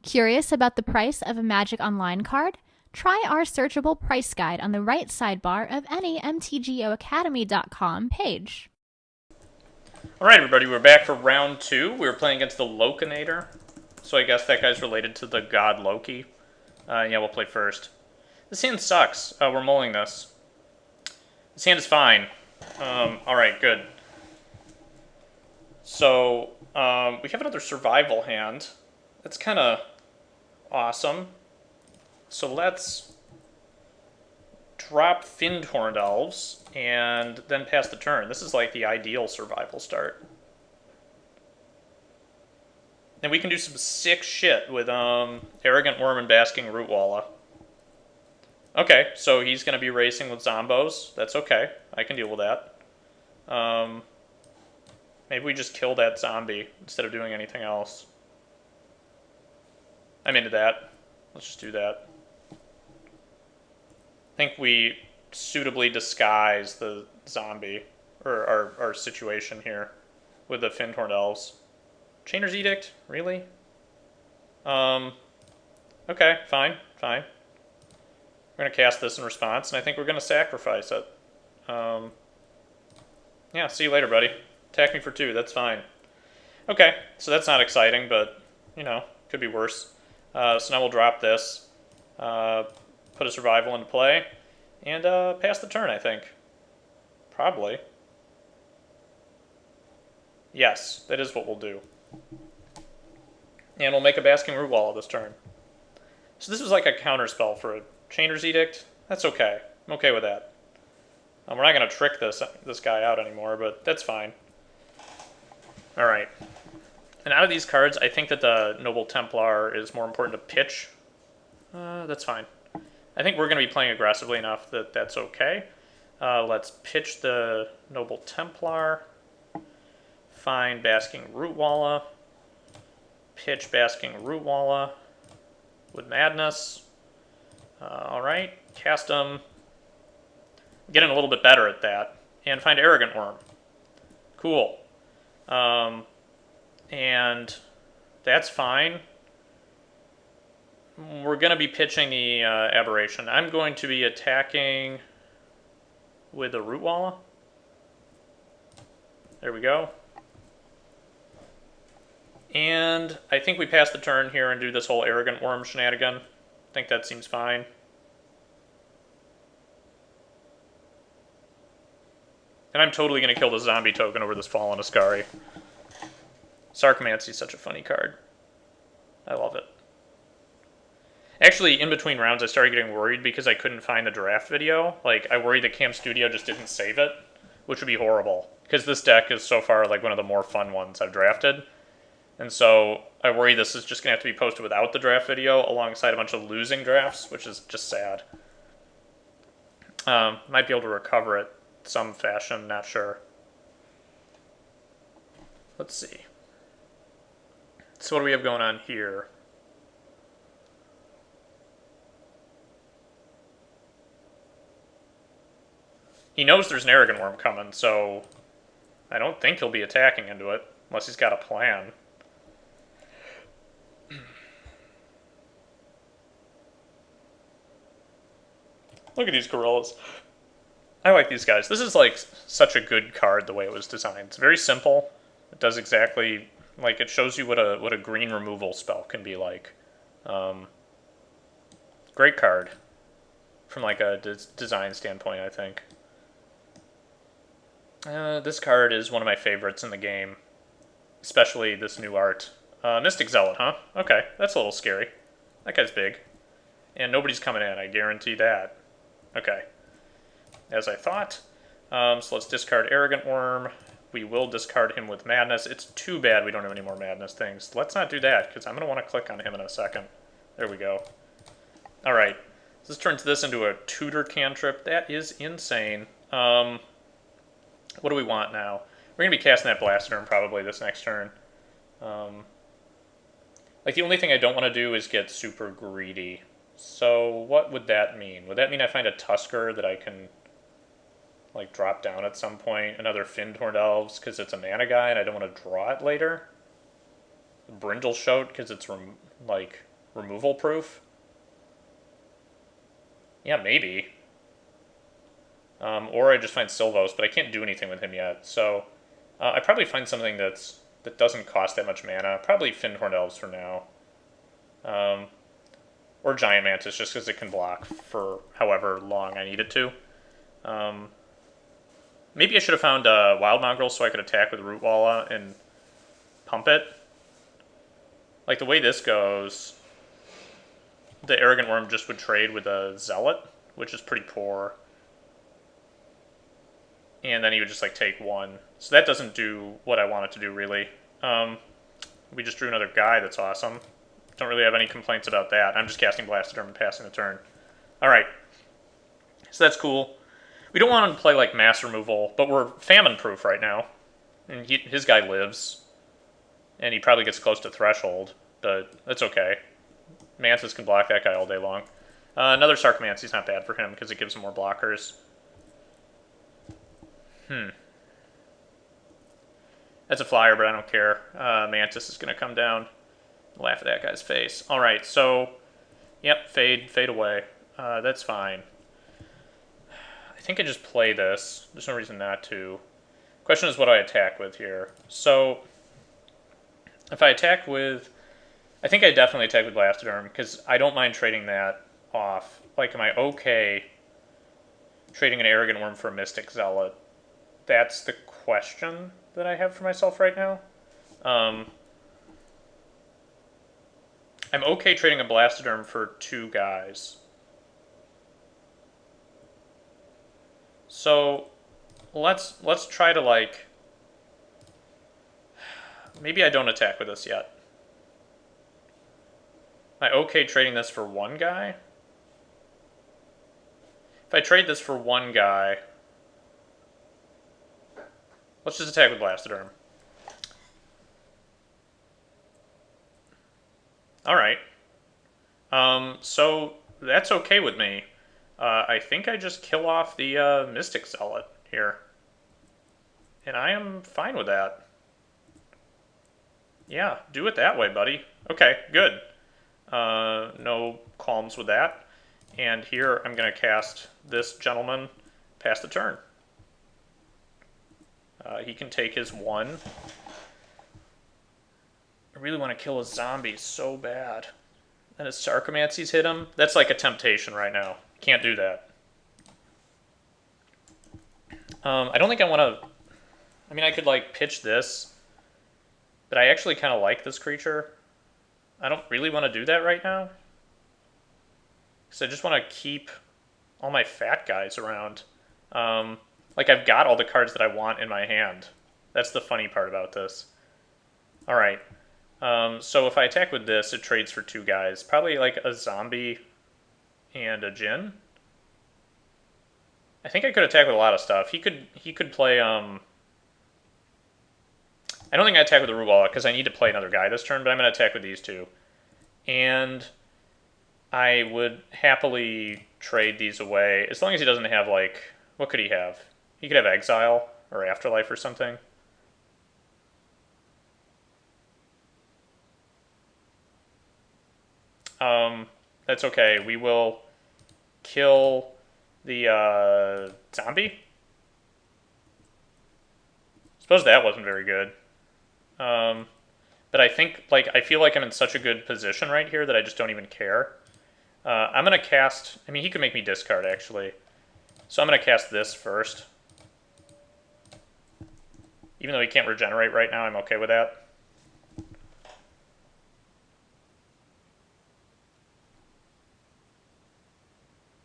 Curious about the price of a Magic Online card? Try our searchable price guide on the right sidebar of any mtgoacademy.com page. Alright everybody, we're back for round 2. We were playing against the Lokinator, so I guess that guy's related to the god Loki. Yeah, we'll play first. This hand sucks. We're mulling this. This hand is fine. Alright, good. So, we have another survival hand. That's kind of awesome. So let's drop Finned Horned Elves and then pass the turn. This is like the ideal survival start. And we can do some sick shit with Arrogant Worm and Basking Rootwalla. Okay, so he's going to be racing with Zombos. That's okay. I can deal with that. Maybe we just kill that zombie instead of doing anything else. I'm into that. Let's just do that. I think we suitably disguise the zombie, or our situation here, with the Finned Horned Elves. Chainer's Edict? Really? Okay, fine. We're going to cast this in response, and I think we're going to sacrifice it. Yeah, see you later, buddy. Attack me for 2, that's fine. Okay, so that's not exciting, but, you know, could be worse. So now we'll drop this, put a survival into play, and pass the turn, I think. Probably. Yes, that is what we'll do. And we'll make a Basking Rootwalla this turn. So this was like a counterspell for a Chainer's Edict. That's okay. I'm okay with that. We're not going to trick this guy out anymore, but that's fine. Alright. And out of these cards, I think that the Noble Templar is more important to pitch. That's fine. I think we're going to be playing aggressively enough that that's okay. Let's pitch the Noble Templar. Find Basking Rootwalla. Pitch Basking Rootwalla with Madness. Alright, cast them. Getting a little bit better at that. And find Arrogant Worm. Cool. And that's fine. We're going to be pitching the Aberration. I'm going to be attacking with the Rootwalla. There we go. And I think we pass the turn here and do this whole Arrogant Worm shenanigan. I think that seems fine. And I'm totally going to kill the zombie token over this Fallen Ascari. Sarcomancy is such a funny card. I love it. Actually, in between rounds, I started getting worried because I couldn't find the draft video. Like, I worried that Cam Studio just didn't save it, which would be horrible. Because this deck is so far like one of the more fun ones I've drafted. And so I worry this is just going to have to be posted without the draft video alongside a bunch of losing drafts, which is just sad. Might be able to recover it some fashion, not sure. Let's see. So what do we have going on here? He knows there's an Arrogant Worm coming, so I don't think he'll be attacking into it, unless he's got a plan. Look at these gorillas. I like these guys. This is like such a good card the way it was designed. It's very simple. It does exactly, like, it shows you what a green removal spell can be like. Great card from like a design standpoint, I think. This card is one of my favorites in the game, especially this new art. Mystic Zealot, huh? Okay, that's a little scary. That guy's big. And nobody's coming in, I guarantee that. Okay. As I thought. So let's discard Arrogant Worm. We will discard him with Madness. It's too bad we don't have any more Madness things. Let's not do that, because I'm going to want to click on him in a second. There we go. Alright. So this turns this into a tutor cantrip. That is insane. What do we want now? We're going to be casting that Blastoderm probably this next turn. Like, the only thing I don't want to do is get super greedy. So what would that mean? Would that mean I find a Tusker that I can, like, drop down at some point? Another Finned Horned Elves because it's a mana guy and I don't want to draw it later? Brindle Shout because it's, like, removal proof. Yeah, maybe. Or I just find Silvos, but I can't do anything with him yet. So I probably find something that doesn't cost that much mana. Probably Fyndhorn Elves for now. Or Giant Mantis, just because it can block for however long I need it to. Maybe I should have found Wild Mongrel so I could attack with Root Walla and pump it. Like the way this goes, the Arrogant Worm just would trade with a Zealot, which is pretty poor. And then he would just like take one. So that doesn't do what I want it to do, really. We just drew another guy, that's awesome. Don't really have any complaints about that. I'm just casting Blastoderm and passing the turn. Alright. So that's cool. We don't want him to play like mass removal, but we're famine proof right now. And his guy lives. And he probably gets close to threshold, but that's okay. Mantis can block that guy all day long. Another Sarcomancy's not bad for him because it gives him more blockers. That's a flyer, but I don't care. Mantis is going to come down. Laugh at that guy's face. Alright, so... Yep, fade away. That's fine. I think I just play this. There's no reason not to. Question is what I attack with here. So, if I attack with... I think I definitely attack with Blastoderm, because I don't mind trading that off. Like, am I okay trading an Arrogant Worm for a Mystic Zealot? That's the question that I have for myself right now. I'm okay trading a Blastoderm for two guys. So let's try to like... Maybe I don't attack with this yet. Am I okay trading this for one guy? If I trade this for one guy... Let's just attack with Blastoderm. Alright. So that's okay with me. I think I just kill off the Mystic Zealot here. And I am fine with that. Yeah, do it that way, buddy. Okay, good. No qualms with that. And here I'm going to cast this gentleman past the turn. He can take his one. I really want to kill a zombie so bad. And his Sarcomancy's hit him. That's like a temptation right now. Can't do that. I don't think I want to... I mean, I could like pitch this. But I actually kind of like this creature. I don't really want to do that right now. Because I just want to keep all my fat guys around. Like, I've got all the cards that I want in my hand. That's the funny part about this. Alright. So if I attack with this, it trades for two guys. Probably like a zombie and a Djinn. I think I could attack with a lot of stuff. He could play... I don't think I attack with the Root Walla because I need to play another guy this turn, but I'm going to attack with these two. And I would happily trade these away, as long as he doesn't have, like... What could he have? He could have Exile or Afterlife or something. That's okay. We will kill the zombie. Suppose that wasn't very good. But I think, like, I feel like I'm in such a good position right here that I just don't even care. I'm going to cast... I mean, he could make me discard, actually. So I'm going to cast this first. Even though he can't regenerate right now, I'm okay with that.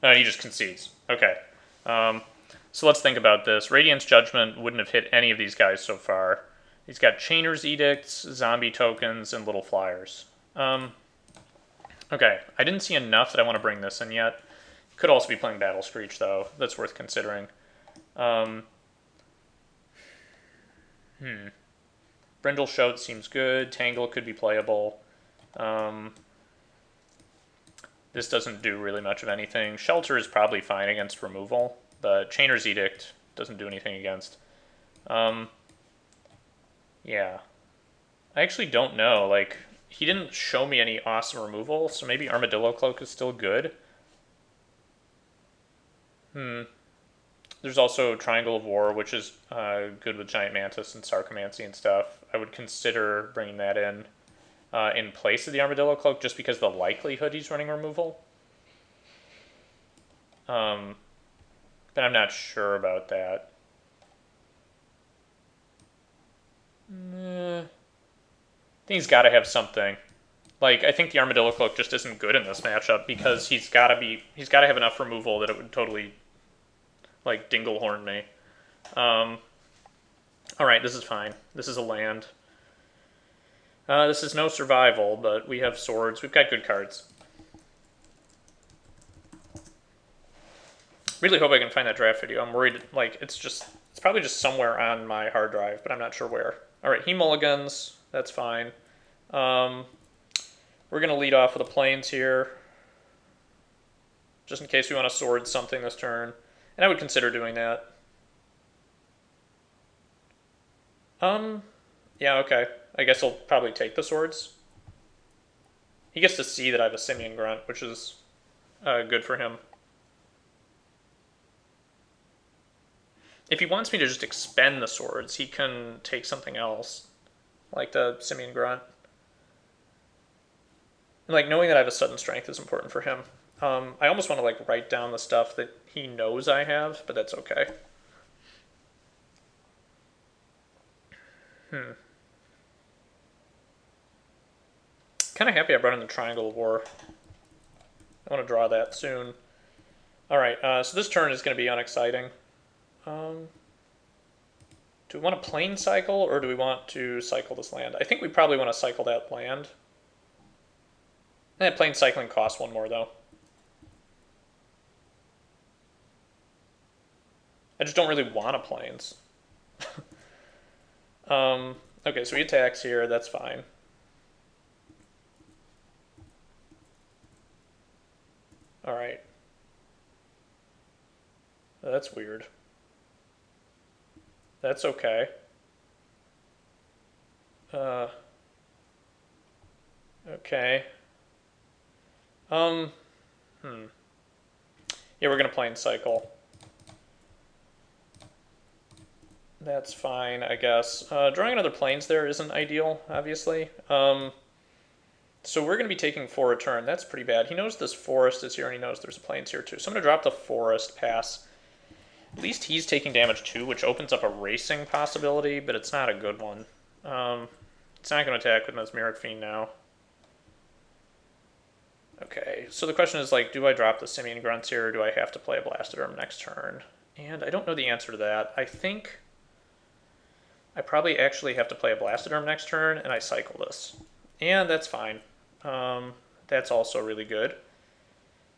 He just concedes. Okay. So let's think about this. Radiant's Judgment wouldn't have hit any of these guys so far. He's got Chainer's Edicts, Zombie Tokens, and Little Flyers. Okay, I didn't see enough that I want to bring this in yet. Could also be playing Battle Screech, though. That's worth considering. Brindle Shout seems good. Tangle could be playable. This doesn't do really much of anything. Shelter is probably fine against removal, but Chainer's Edict doesn't do anything against. Yeah. I actually don't know. Like, he didn't show me any awesome removal, so maybe Armadillo Cloak is still good. There's also Triangle of War, which is good with Giant Mantis and Sarcomancy and stuff. I would consider bringing that in place of the Armadillo Cloak, just because of the likelihood he's running removal. But I'm not sure about that. I think he's got to have something. Like, I think the Armadillo Cloak just isn't good in this matchup because he's got to have enough removal that it would totally, like, Dinglehorn me. Alright, this is fine. This is a land. This is no survival, but we have swords. We've got good cards. Really hope I can find that draft video. I'm worried, like, it's probably just somewhere on my hard drive, but I'm not sure where. Alright, he mulligans. That's fine. We're going to lead off with the plains here, just in case we want to sword something this turn. And I would consider doing that. Yeah, okay. I guess I'll probably take the swords. He gets to see that I have a Simian Grunt, which is good for him. If he wants me to just expend the swords, he can take something else, like the Simian Grunt. And, like, knowing that I have a sudden strength is important for him. I almost want to, like, write down the stuff that he knows I have, but that's okay. Kind of happy I brought in the Triangle of War. I want to draw that soon. Alright, so this turn is going to be unexciting. Do we want to plane cycle, or do we want to cycle this land? I think we probably want to cycle that land. Plane cycling costs one more, though. I just don't really want a planes. Okay, so he attacks here. That's fine. Alright. That's weird. That's okay. Okay. Yeah, we're gonna plane cycle. That's fine, I guess. Drawing another planes there isn't ideal, obviously. So we're going to be taking 4 a turn. That's pretty bad. He knows this forest is here, and he knows there's a plains here too. So I'm going to drop the forest, pass. At least he's taking damage too, which opens up a racing possibility, but it's not a good one. It's not going to attack with Mesmeric Fiend now. Okay, so the question is, like, do I drop the Simian Grunts here, or do I have to play a Blastoderm next turn? And I don't know the answer to that. I think I probably actually have to play a Blastoderm next turn, and I cycle this. And that's fine. That's also really good.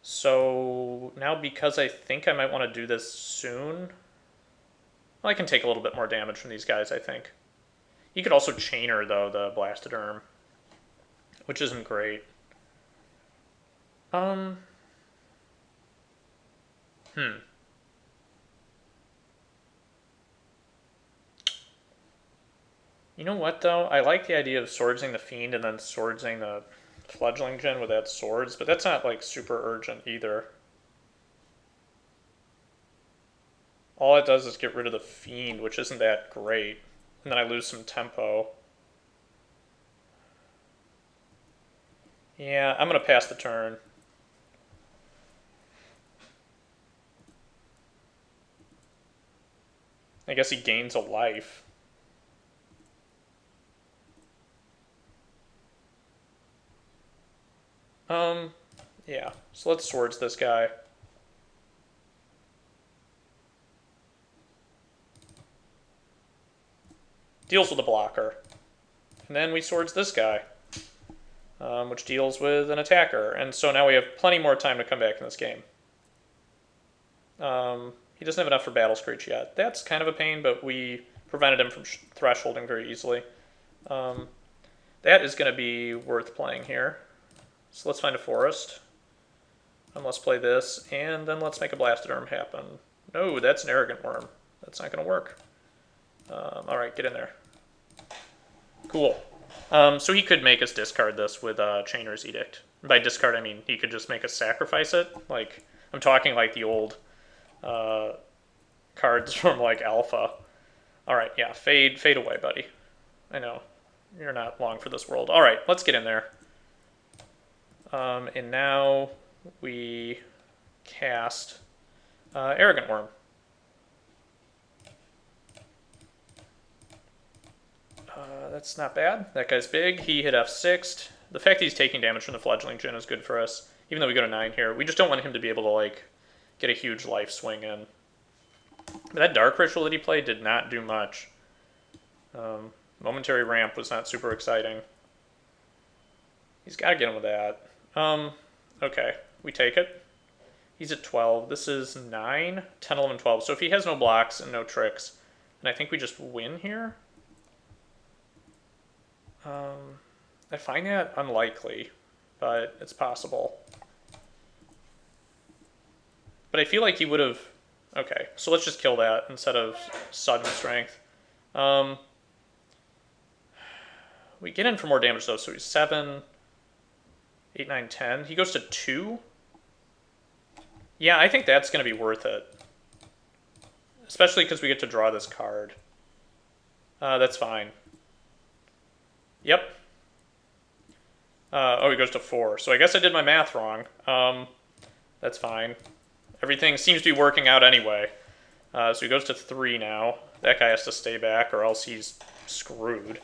So now, because I think I might want to do this soon, well, I can take a little bit more damage from these guys, I think. You could also Chainer, though, the Blastoderm, which isn't great. You know what, though? I like the idea of Swordsing the Fiend and then Swordsing the Fledgling Gen with that Swords, but that's not, like, super urgent either. All it does is get rid of the Fiend, which isn't that great. And then I lose some tempo. Yeah, I'm going to pass the turn. I guess he gains a life. Yeah, so let's Swords this guy. Deals with a blocker. And then we Swords this guy, which deals with an attacker. And so now we have plenty more time to come back in this game. He doesn't have enough for Battle Screech yet. That's kind of a pain, but we prevented him from thresholding very easily. That is going to be worth playing here. So let's find a forest. And let's play this, and then let's make a Blastoderm happen. No, that's an Arrogant Worm. That's not going to work. Alright, get in there. Cool. So he could make us discard this with Chainer's Edict. By discard, I mean he could just make us sacrifice it. Like, I'm talking like the old cards from like Alpha. All right, yeah, fade away, buddy. I know you're not long for this world. All right, let's get in there. And now we cast Arrogant Worm. That's not bad. That guy's big. He hit F6'd. The fact that he's taking damage from the Fledgling Djinn is good for us. Even though we go to 9 here, we just don't want him to be able to like get a huge life swing in. But that Dark Ritual that he played did not do much. Momentary Ramp was not super exciting. He's got to get him with that. Okay, we take it. He's at 12. This is 9, 10, 11, 12. So if he has no blocks and no tricks, then I think we just win here. I find that unlikely, but it's possible. But I feel like he would have... Okay, so let's just kill that instead of sudden strength. We get in for more damage though, so he's 7, 8, 9, 10. He goes to 2. Yeah, I think that's going to be worth it. Especially because we get to draw this card. That's fine. Yep. Oh, he goes to 4. So I guess I did my math wrong. That's fine. Everything seems to be working out anyway. So he goes to 3 now. That guy has to stay back or else he's screwed.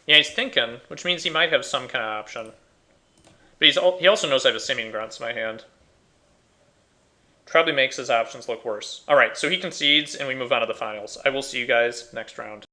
Yeah, he's thinking, which means he might have some kind of option. But he also knows I have a Simian Grunts in my hand. Probably makes his options look worse. Alright, so he concedes, and we move on to the finals. I will see you guys next round.